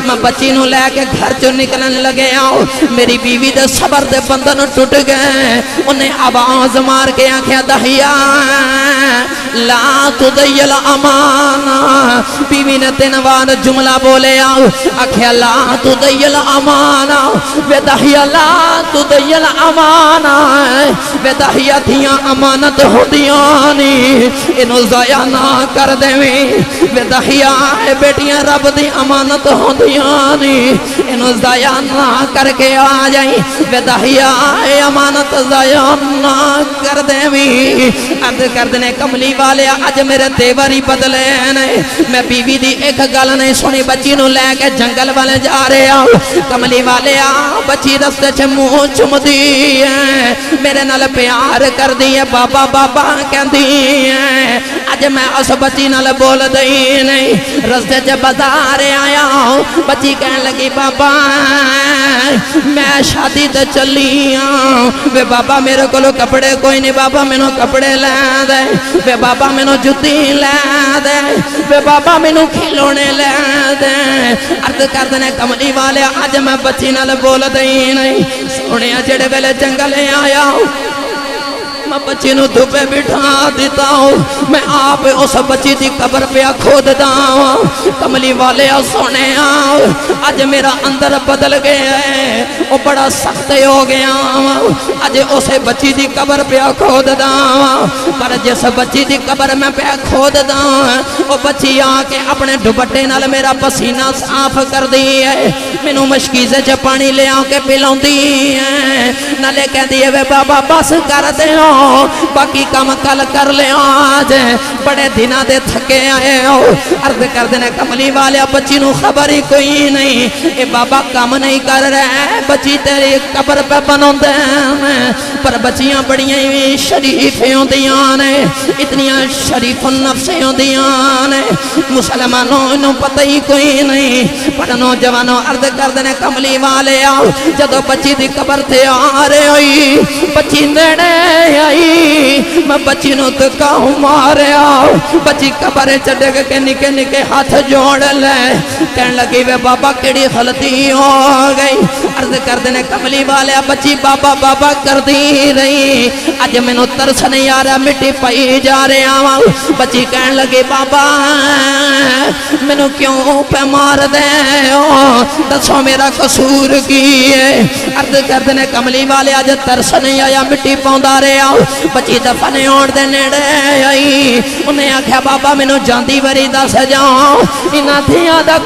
मैं बच्ची नूं लैके घर चो निकलन लगे आओ, मेरी बीवी दे सबर दे बंधन टुट गए। उन्हें आवाज मार के आख्या दहिया ला तुदय्यल अमाना। बीवी ने 3 बार जुमला बोले आओ, आख्या ला तुदय्यल अमाना। वे दहिया ला तुदय्यल अमाना, वे दहिया थियां अमानत होंदियां नी, इनू ज़ाया ना कर देवीं। वे दहिया बेटियां रब दी अमानत होंदियां नी, इनू ज़ाया ना करके आ जाई। वे दहिया अमानत ज़ाया ना कर देवीं। अर्ज कर देने कमली वाले अज मेरे तेवर ही बदले ने। मैं बीवी दी एक गल नहीं सुनी, बच्ची नूं लैके जंगल वाले जा रहे आओ। कमली वाले बच्ची रस्ते च मुंह चुमदी है, मेरे नाल प्यार कर दी है, बाबा बाबा कहती है। अज मैं उस बच्ची नाल बोल दई नहीं। रस्ते च बाजार आया, बच्ची कहन लगी बाबा मैं शादी ते चली हाँ। वे बाबा मेरे को कपड़े कोई नहीं, बाबा मैनू कपड़े लै दे। वे बाबा मैनू जुत्ती लै दे। वे बाबा मैनू खिलौने लै दे। अर्ज कर देने कमली वाले अज मैं बच्ची नाल बोल दई नहीं। सोने जेड़े वेले जंगल आया, मैं बच्ची नूं धुपे बिठा दिता हूँ। मैं आप उस बच्ची की कबर पे खोददा हूँ। कमली वाले सोने अज मेरा अंदर बदल गया है, वो बड़ा सख्त हो गया। अज उस बच्ची की कबर पे खोददा, पर जिस बच्ची की कबर मैं पे खोददा वो बच्ची आके अपने दुपट्टे नाल मेरा पसीना साफ कर दी है। मैनू मशकीज़े च पानी ले आके पिलाउंदी है, नाले कहती है वे बाबा बस कर दे, बाकी काम कल कर ले। आज बड़े दिना दे थके आए हो। अर्ज कर देने कमली वाले बच्ची नू खबर ही कोई नहीं, ये बाबा काम नहीं कर रहे, बच्ची तेरी कबर पे बनाते हैं। पर बच्चियां बड़िया ही शरीफ होंदियां ने, इतनिया शरीफ नफ्स होंदियां ने। मुसलमानों इन्हों पता ही कोई नहीं। पर नौजवानों अर्ज कर देने कमली वाले आओ, जदों बच्ची की कबर ते आ रहे हुई, बच्ची नेड़े आई, मैं बच्ची नूं धक्का मारिया। बच्ची कबर च डिग के निके निके हाथ जोड़ ले, कहन लगी वे बाबा केड़ी गलती हो गई। अर्ज कर देने कमली वाले बच्ची बाबा बाबा करती रही। अज मैनू तरस नहीं आ रहा, मिट्टी पाई जा रहा वा। बच्ची कहन लगी बाबा मैनू क्यों पे मार दे हो, दसो मेरा कसूर की है। अर्ज कर देने कमली वाले अज तरस नहीं आया, मिट्टी पाउंदा रहा। बच्ची दफन होण दे नेड़े आई, उन्हें आख्या बाबा मैनू जांदी वारी दस जाओ, इन्हां धियां दा